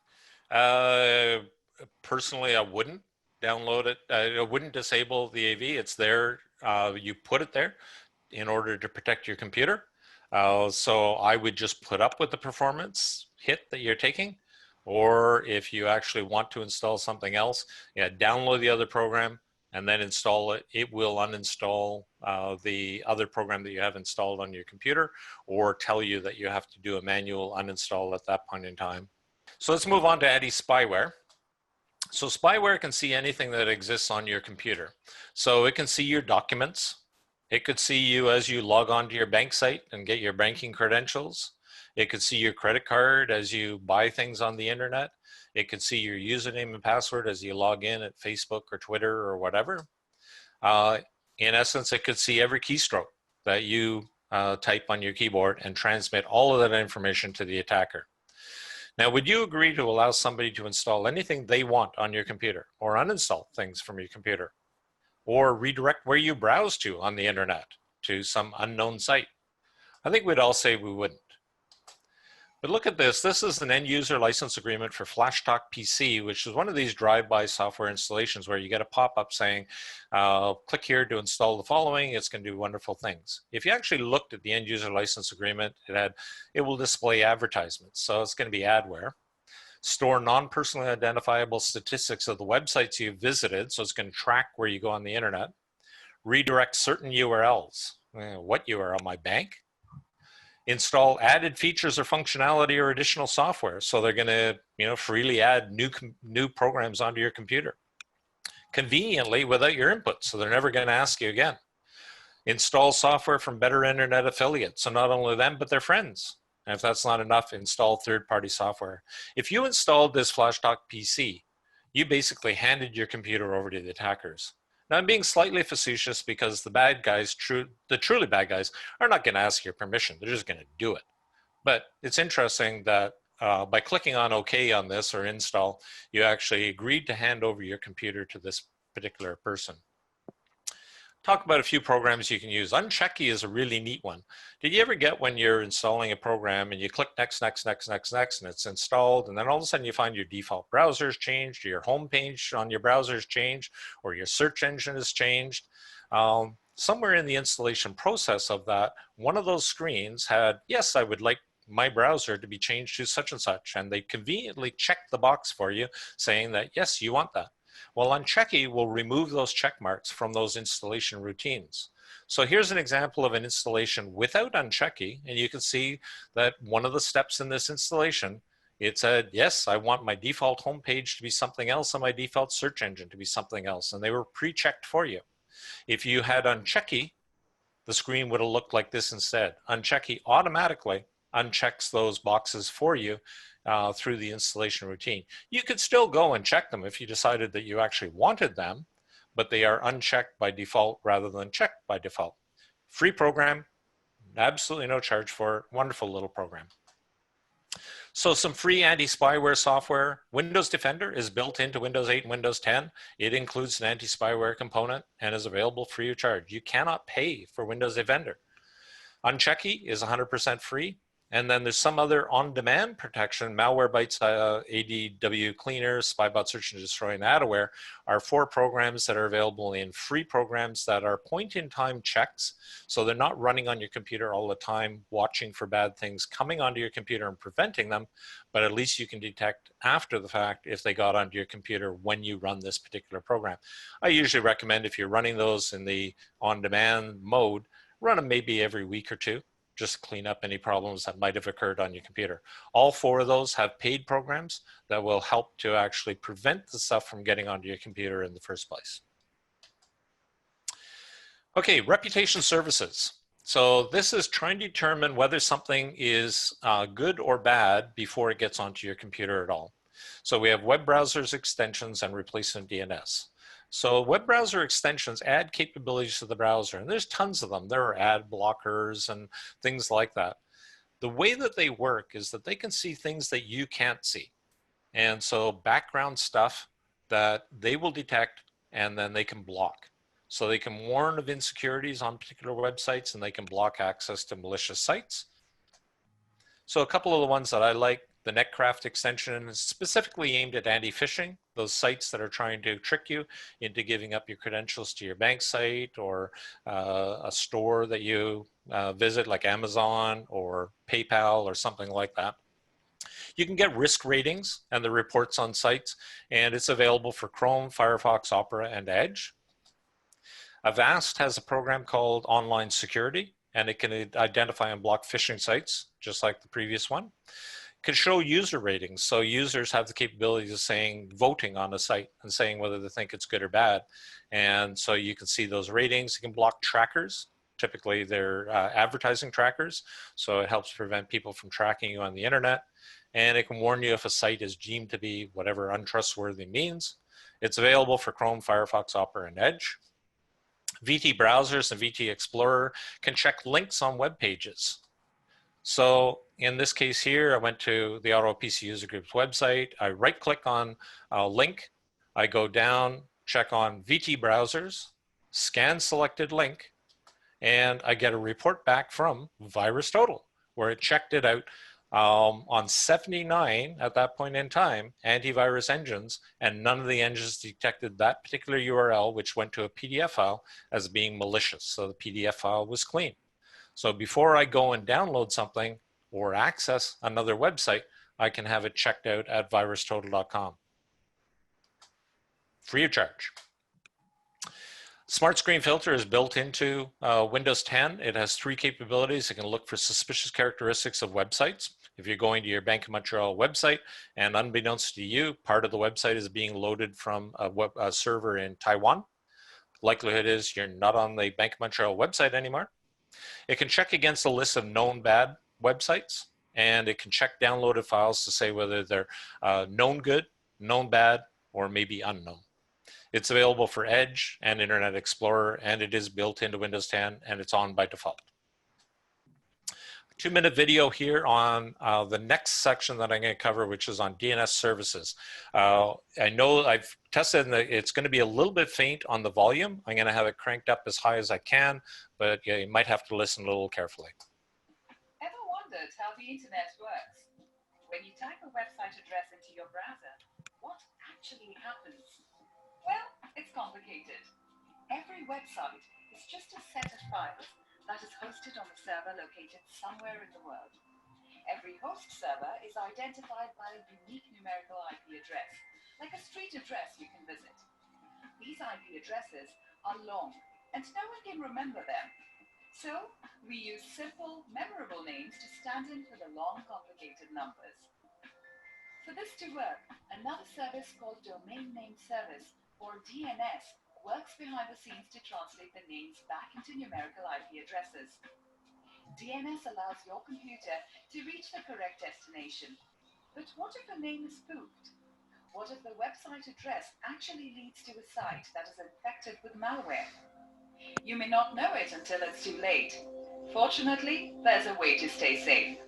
Personally, I wouldn't download it. I wouldn't disable the AV. It's there. You put it there in order to protect your computer. So I would just put up with the performance hit that you're taking. Or if you actually want to install something else, yeah, download the other program and then install it, it will uninstall the other program that you have installed on your computer, or tell you that you have to do a manual uninstall at that point in time. So let's move on to anti-spyware. So spyware can see anything that exists on your computer. So it can see your documents. It could see you as you log on to your bank site and get your banking credentials. It could see your credit card as you buy things on the internet. It could see your username and password as you log in at Facebook or Twitter or whatever. In essence, it could see every keystroke that you type on your keyboard and transmit all of that information to the attacker. Now, would you agree to allow somebody to install anything they want on your computer, or uninstall things from your computer, or redirect where you browse to on the internet to some unknown site? I think we'd all say we wouldn't. But look at this. This is an end user license agreement for FlashTalk PC, which is one of these drive-by software installations where you get a pop-up saying, click here to install the following. It's going to do wonderful things. If you actually looked at the end user license agreement, it will display advertisements. So it's going to be adware. Store non-personally identifiable statistics of the websites you've visited. So it's going to track where you go on the internet. Redirect certain URLs. What URL? My bank? Install added features or functionality or additional software. So they're going to, freely add new programs onto your computer conveniently without your input. So they're never going to ask you again. Install software from better internet affiliates. So not only them, but their friends. And if that's not enough, install third-party software. If you installed this FlashTalk PC, you basically handed your computer over to the attackers. Now, I'm being slightly facetious because the bad guys, the truly bad guys, are not going to ask your permission. They're just going to do it. But it's interesting that by clicking on OK on this or install, you actually agreed to hand over your computer to this particular person. Talk about a few programs you can use. Unchecky is a really neat one. Did you ever get when you're installing a program and you click next, next, next, next, next, and it's installed, and then all of a sudden you find your default browser's changed, or your home page on your browser's changed, or your search engine has changed? Somewhere in the installation process of that, one of those screens had, yes, I would like my browser to be changed to such and such, and they conveniently check the box for you saying that, yes, you want that. Well, Unchecky will remove those check marks from those installation routines. So here's an example of an installation without Unchecky, and you can see that one of the steps in this installation, it said, yes, I want my default homepage to be something else and my default search engine to be something else, and they were pre-checked for you. If you had Unchecky, the screen would have looked like this instead. Unchecky automatically unchecks those boxes for you through the installation routine. You could still go and check them if you decided that you actually wanted them, but they are unchecked by default rather than checked by default. Free program, absolutely no charge for it. Wonderful little program. So some free anti-spyware software. Windows Defender is built into Windows 8 and Windows 10. It includes an anti-spyware component and is available free of charge. You cannot pay for Windows Defender. Unchecky is 100% free. And then there's some other on-demand protection. Malwarebytes, ADW Cleaner, Spybot Search and Destroy, and Adware are 4 programs that are available in free programs that are point-in-time checks. So they're not running on your computer all the time, watching for bad things coming onto your computer and preventing them, but at least you can detect after the fact if they got onto your computer when you run this particular program. I usually recommend if you're running those in the on-demand mode, run them maybe every week or two. Just clean up any problems that might have occurred on your computer. All 4 of those have paid programs that will help to actually prevent the stuff from getting onto your computer in the first place. Okay, reputation services. So this is trying to determine whether something is good or bad before it gets onto your computer at all. So we have web browsers, extensions, and replacement DNS. So web browser extensions add capabilities to the browser, and there's tons of them. There are ad blockers and things like that. The way that they work is that they can see things that you can't see. And so background stuff that they will detect and then they can block. So they can warn of insecurities on particular websites and they can block access to malicious sites. So a couple of the ones that I like, the Netcraft extension is specifically aimed at anti-phishing, those sites that are trying to trick you into giving up your credentials to your bank site or a store that you visit like Amazon or PayPal or something like that. You can get risk ratings and the reports on sites, and it's available for Chrome, Firefox, Opera, and Edge. Avast has a program called Online Security, and it can identify and block phishing sites, just like the previous one. It can show user ratings. So users have the capability of voting on a site and saying whether they think it's good or bad. And so you can see those ratings. It can block trackers. Typically they're advertising trackers. So it helps prevent people from tracking you on the internet. And it can warn you if a site is deemed to be whatever untrustworthy means. It's available for Chrome, Firefox, Opera, and Edge. VT browsers and VT Explorer can check links on web pages. So in this case here, I went to the Ottawa PC User Group's website. I right-click on a link. I go down, check on VT browsers, scan selected link, and I get a report back from VirusTotal, where it checked it out on 79 at that point in time antivirus engines, and none of the engines detected that particular URL, which went to a PDF file, as being malicious. So the PDF file was clean. So before I go and download something or access another website, I can have it checked out at virustotal.com. Free of charge. SmartScreen Filter is built into Windows 10. It has 3 capabilities. It can look for suspicious characteristics of websites. If you're going to your Bank of Montreal website and unbeknownst to you, part of the website is being loaded from a server in Taiwan, likelihood is you're not on the Bank of Montreal website anymore. It can check against a list of known bad websites, and it can check downloaded files to say whether they're known good, known bad, or maybe unknown. It's available for Edge and Internet Explorer, and it is built into Windows 10, and it's on by default. 2-minute video here on the next section that I'm going to cover, which is on DNS services. I know I've tested, and it's going to be a little bit faint on the volume. I'm going to have it cranked up as high as I can, but yeah, you might have to listen a little carefully.
Ever wondered how the internet works? When you type a website address into your browser, what actually happens? Well, it's complicated. Every website is just a set of files that is hosted on a server located somewhere in the world. Every host server is identified by a unique numerical IP address, like a street address you can visit. These IP addresses are long, and no one can remember them. So, we use simple, memorable names to stand in for the long, complicated numbers. For this to work, another service called Domain Name Service, or DNS, works behind the scenes to translate the names back into numerical IP addresses. DNS allows your computer to reach the correct destination. But what if a name is spoofed? What if the website address actually leads to a site that is infected with malware? You may not know it until it's too late. Fortunately, there's a way to stay safe.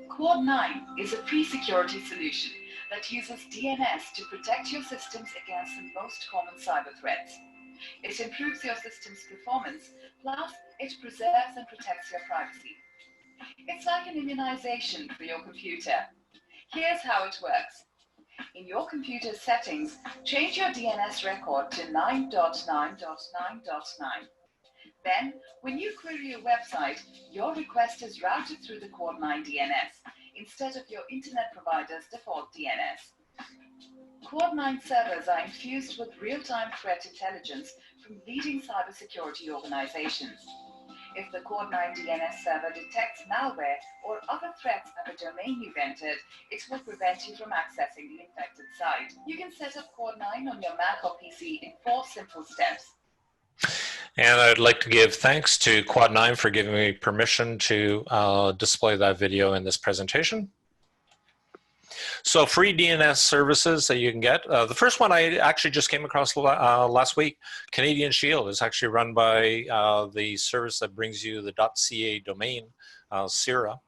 Quad9 is a pre-security solution that uses DNS to protect your systems against the most common cyber threats. It improves your system's performance, plus it preserves and protects your privacy. It's like an immunization for your computer. Here's how it works. In your computer's settings, change your DNS record to 9.9.9.9. Then, when you query a website, your request is routed through the Quad9 DNS instead of your internet provider's default DNS. Quad9 servers are infused with real-time threat intelligence from leading cybersecurity organizations. If the Quad9 DNS server detects malware or other threats at the domain you've entered, it will prevent you from accessing the infected site. You can set up Quad9 on your Mac or PC in 4 simple steps.
And I'd like to give thanks to Quad9 for giving me permission to display that video in this presentation. So free DNS services that you can get. The first one I actually just came across last week. Canadian Shield is actually run by the service that brings you the .ca domain, CIRA.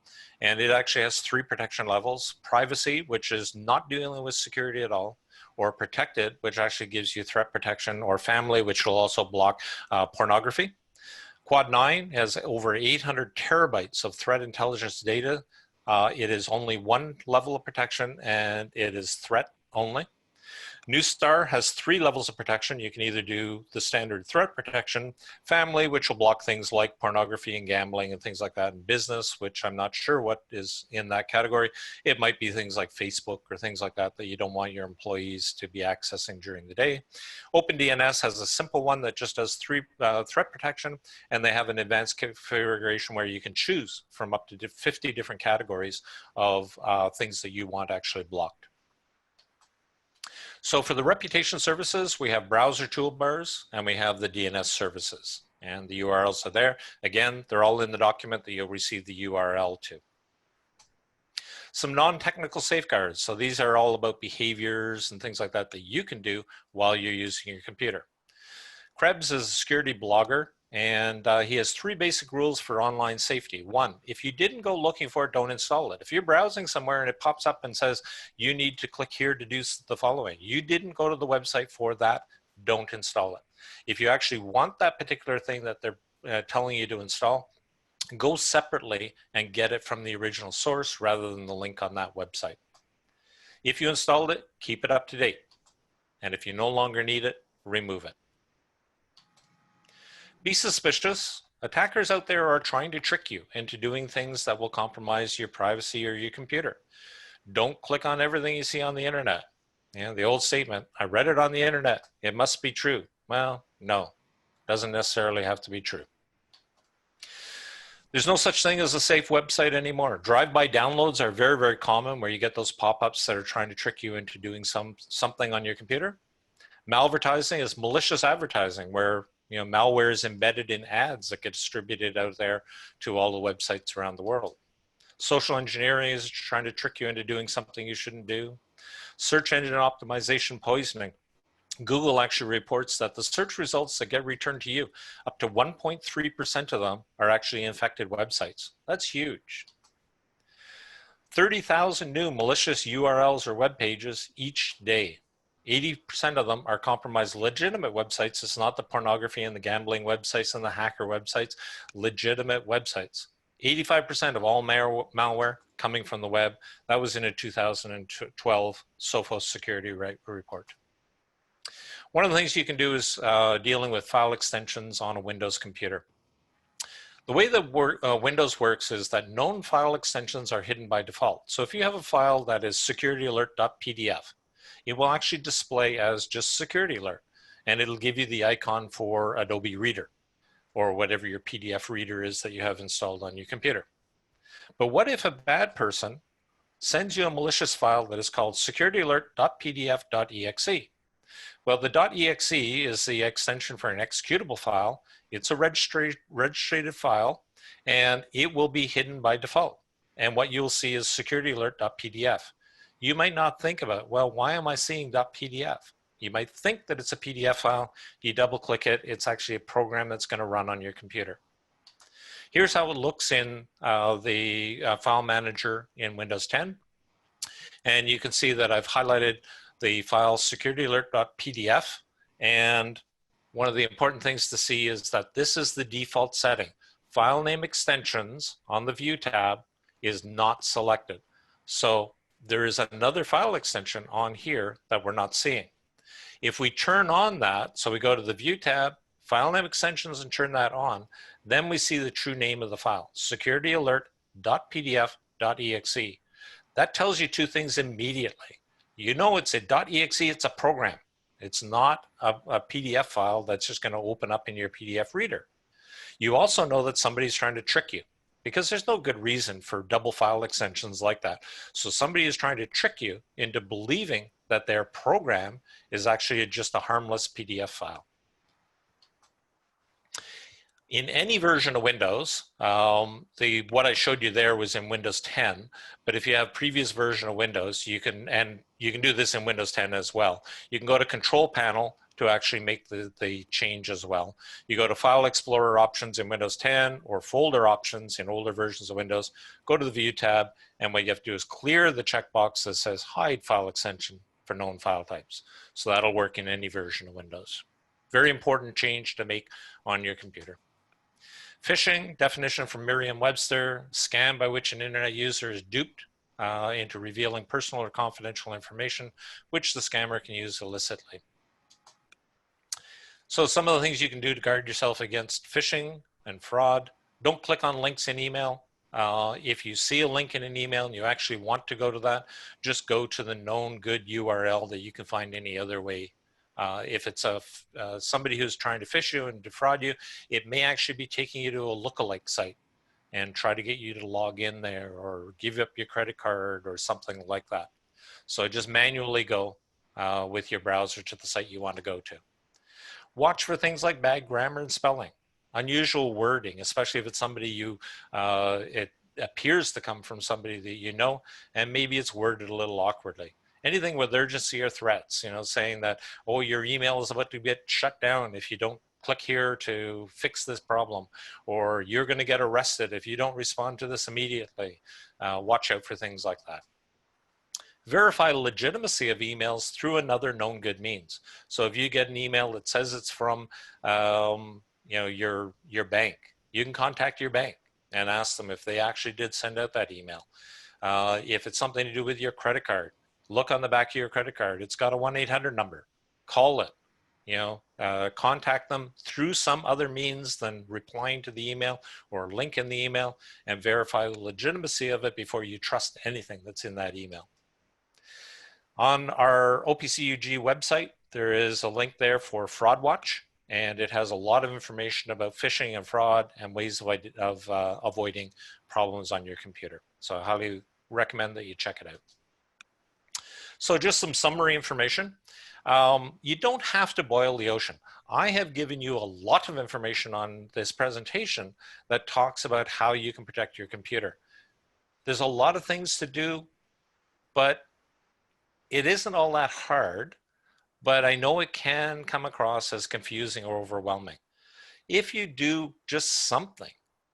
And it actually has 3 protection levels. Privacy, which is not dealing with security at all. Or protected, which actually gives you threat protection, or family, which will also block pornography. Quad9 has over 800 terabytes of threat intelligence data. It is only 1 level of protection, and it is threat only. Newstar has 3 levels of protection. You can either do the standard threat protection, family, which will block things like pornography and gambling and things like that, and business, which I'm not sure what is in that category. It might be things like Facebook or things like that that you don't want your employees to be accessing during the day. OpenDNS has a simple one that just does 3 threat protection, and they have an advanced configuration where you can choose from up to 50 different categories of things that you want actually blocked. So for the reputation services, we have browser toolbars and we have the DNS services, and the URLs are there. Again, they're all in the document that you'll receive the URL to. Some non-technical safeguards. So these are all about behaviors and things like that that you can do while you're using your computer. Krebs is a security blogger, and he has 3 basic rules for online safety. 1, if you didn't go looking for it, don't install it. If you're browsing somewhere and it pops up and says, you need to click here to do the following, you didn't go to the website for that, don't install it. If you actually want that particular thing that they're telling you to install, go separately and get it from the original source rather than the link on that website. If you installed it, keep it up to date. And if you no longer need it, remove it. Be suspicious. Attackers out there are trying to trick you into doing things that will compromise your privacy or your computer. Don't click on everything you see on the internet. You know, the old statement, I read it on the internet, it must be true. Well, no, doesn't necessarily have to be true. There's no such thing as a safe website anymore. Drive-by downloads are very, very common, where you get those pop-ups that are trying to trick you into doing something on your computer. Malvertising is malicious advertising, where malware is embedded in ads that get distributed out there to all the websites around the world. Social engineering is trying to trick you into doing something you shouldn't do. Search engine optimization poisoning. Google actually reports that the search results that get returned to you, up to 1.3% of them are actually infected websites. That's huge. 30,000 new malicious URLs or web pages each day. 80% of them are compromised legitimate websites. It's not the pornography and the gambling websites and the hacker websites, legitimate websites. 85% of all malware coming from the web. That was in a 2012 Sophos security report. One of the things you can do is dealing with file extensions on a Windows computer. The way that Windows works is that known file extensions are hidden by default. So if you have a file that is securityalert.pdf, it will actually display as just security alert, and it'll give you the icon for Adobe Reader or whatever your PDF reader is that you have installed on your computer. But what if a bad person sends you a malicious file that is called securityalert.pdf.exe? Well, the .exe is the extension for an executable file. It's a registered file, and it will be hidden by default. And what you'll see is securityalert.pdf. You might not think about, well, why am I seeing .pdf? You might think that it's a PDF file. You double click it. It's actually a program that's going to run on your computer. Here's how it looks in the file manager in Windows 10. And you can see that I've highlighted the file securityalert.pdf. And one of the important things to see is that this is the default setting. File name extensions on the View tab is not selected. So there is another file extension on here that we're not seeing. If we turn on that, so we go to the View tab, file name extensions, and turn that on, then we see the true name of the file, securityalert.pdf.exe. That tells you 2 things immediately. You know it's a .exe, it's a program. It's not a PDF file that's just going to open up in your PDF reader. You also know that somebody's trying to trick you, because there's no good reason for double file extensions like that. So somebody is trying to trick you into believing that their program is actually just a harmless PDF file. In any version of Windows, what I showed you there was in Windows 10, but if you have previous version of Windows, you can do this in Windows 10 as well. You can go to Control Panel to actually make the change as well. You go to File Explorer options in Windows 10 or folder options in older versions of Windows, go to the View tab, and what you have to do is clear the checkbox that says Hide File Extension for known file types. So that'll work in any version of Windows. Very important change to make on your computer. Phishing, definition from Merriam-Webster, scam by which an internet user is duped into revealing personal or confidential information, which the scammer can use illicitly. So some of the things you can do to guard yourself against phishing and fraud: don't click on links in email. If you see a link in an email and you actually want to go to that, just go to the known good URL that you can find any other way. If it's somebody who's trying to phish you and defraud you, it may actually be taking you to a lookalike site and try to get you to log in there or give up your credit card or something like that. So just manually go with your browser to the site you want to go to. Watch for things like bad grammar and spelling, unusual wording, especially if it's somebody it appears to come from somebody that you know, and maybe it's worded a little awkwardly. Anything with urgency or threats, saying that, oh, your email is about to get shut down if you don't click here to fix this problem, or you're going to get arrested if you don't respond to this immediately. Watch out for things like that. Verify legitimacy of emails through another known good means. So if you get an email that says it's from your bank, you can contact your bank and ask them if they actually did send out that email. If it's something to do with your credit card, look on the back of your credit card. It's got a 1-800 number. Call it. Contact them through some other means than replying to the email or link in the email, and verify the legitimacy of it before you trust anything that's in that email. On our OPCUG website, there is a link there for Fraud Watch, and it has a lot of information about phishing and fraud and ways of avoiding problems on your computer. So I highly recommend that you check it out. So just some summary information. You don't have to boil the ocean. I have given you a lot of information on this presentation that talks about how you can protect your computer. There's a lot of things to do, but it isn't all that hard, but I know it can come across as confusing or overwhelming. If you do just something,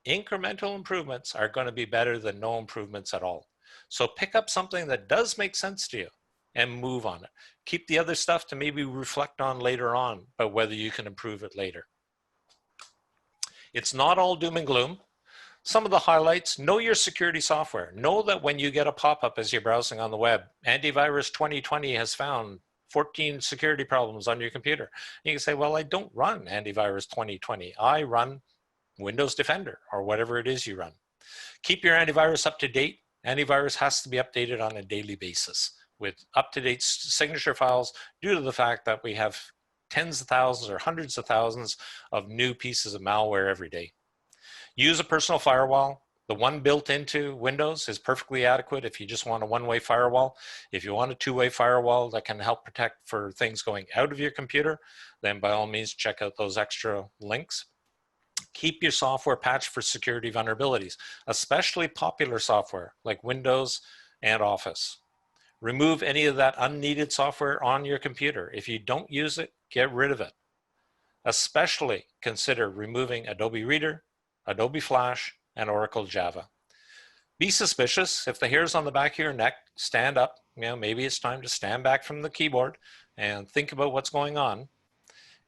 incremental improvements are going to be better than no improvements at all. So pick up something that does make sense to you and move on it. Keep the other stuff to maybe reflect on later on, but whether you can improve it later. It's not all doom and gloom. Some of the highlights: know your security software. Know that when you get a pop-up as you're browsing on the web, Antivirus 2020 has found 14 security problems on your computer. You can say, well, I don't run Antivirus 2020. I run Windows Defender or whatever it is you run. Keep your antivirus up to date. Antivirus has to be updated on a daily basis with up-to-date signature files, due to the fact that we have tens of thousands or hundreds of thousands of new pieces of malware every day. Use a personal firewall. The one built into Windows is perfectly adequate if you just want a one-way firewall. If you want a two-way firewall that can help protect for things going out of your computer, then by all means check out those extra links. Keep your software patched for security vulnerabilities, especially popular software like Windows and Office. Remove any of that unneeded software on your computer. If you don't use it, get rid of it. Especially consider removing Adobe Reader, Adobe Flash, and Oracle Java. Be suspicious. If the hair's on the back of your neck, stand up. Maybe it's time to stand back from the keyboard and think about what's going on.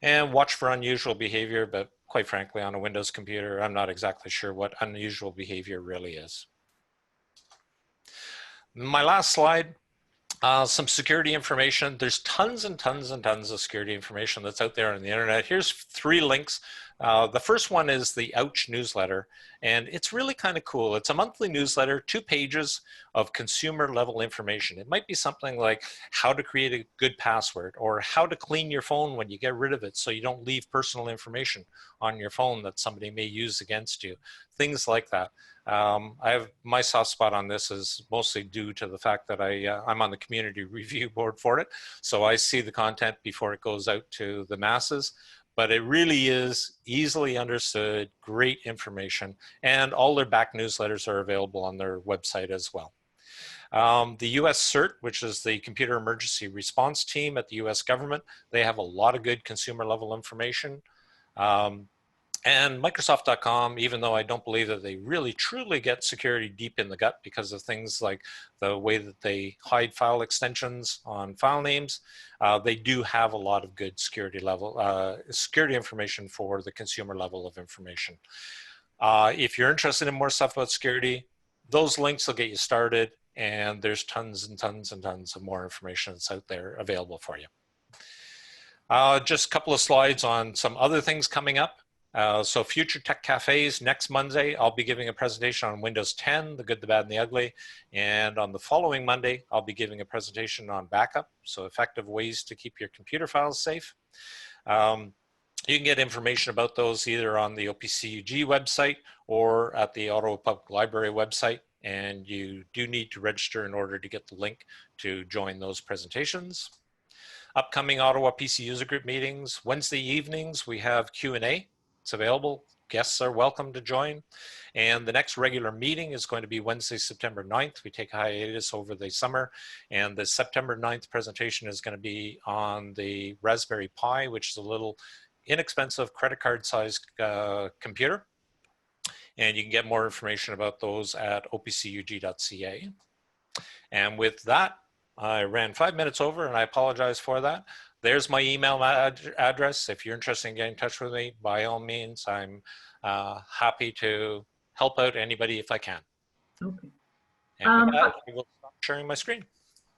And watch for unusual behavior, but quite frankly, on a Windows computer, I'm not exactly sure what unusual behavior really is. My last slide. Some security information. There's tons and tons and tons of security information that's out there on the internet. Here's 3 links. The first one is the Ouch newsletter, and it's really kind of cool. It's a monthly newsletter, 2 pages of consumer level information. It might be something like how to create a good password, or how to clean your phone when you get rid of it so you don't leave personal information on your phone that somebody may use against you, things like that. I have my soft spot on this is mostly due to the fact that I'm on the community review board for it. So I see the content before it goes out to the masses, but it really is easily understood, great information, and all their back newsletters are available on their website as well. The US CERT, which is the Computer Emergency Response Team at the US government, they have a lot of good consumer level information. And Microsoft.com, even though I don't believe that they really truly get security deep in the gut because of things like the way that they hide file extensions on file names, they do have a lot of good security level, security information for the consumer level of information. If you're interested in more stuff about security, those links will get you started. and there's tons and tons and tons of more information that's out there available for you. Just a couple of slides on some other things coming up. So future tech cafes, next Monday, I'll be giving a presentation on Windows 10, the good, the bad, and the ugly. And on the following Monday, I'll be giving a presentation on backup, so effective ways to keep your computer files safe. You can get information about those either on the OPCUG website or at the Ottawa Public Library website. And you do need to register in order to get the link to join those presentations. Upcoming Ottawa PC User Group meetings, Wednesday evenings, we have Q&A. It's available. Guests are welcome to join. And the next regular meeting is going to be Wednesday, September 9th. We take a hiatus over the summer. And the September 9th presentation is going to be on the Raspberry Pi, which is a little inexpensive credit card sized computer. And you can get more information about those at opcug.ca. And with that, I ran 5 minutes over and I apologize for that. There's my email address. If you're interested in getting in touch with me, by all means, I'm happy to help out anybody if I can.
Okay.
And with that, I will stop sharing my screen.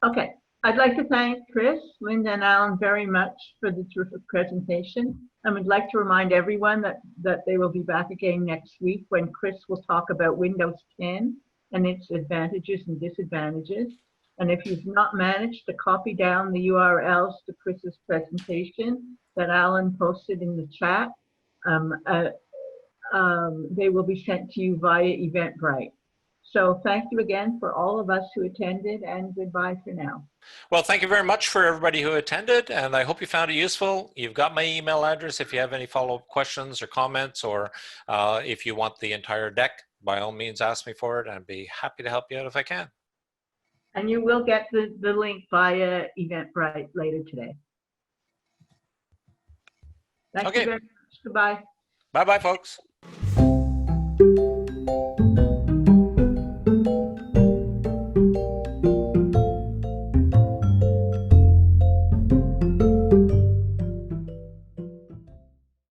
Okay. I'd like to thank Chris, Linda, and Alan very much for the terrific presentation. I would like to remind everyone that they will be back again next week when Chris will talk about Windows 10 and its advantages and disadvantages. And if you've not managed to copy down the URLs to Chris's presentation that Alan posted in the chat, they will be sent to you via Eventbrite. So thank you again for all of us who attended, and goodbye for now.
Well, thank you very much for everybody who attended, and I hope you found it useful. You've got my email address if you have any follow-up questions or comments, or if you want the entire deck, by all means ask me for it, and I'd be happy to help you out if I can.
And you will get the link via Eventbrite later today. Thank you very much. Goodbye.
Bye-bye, folks.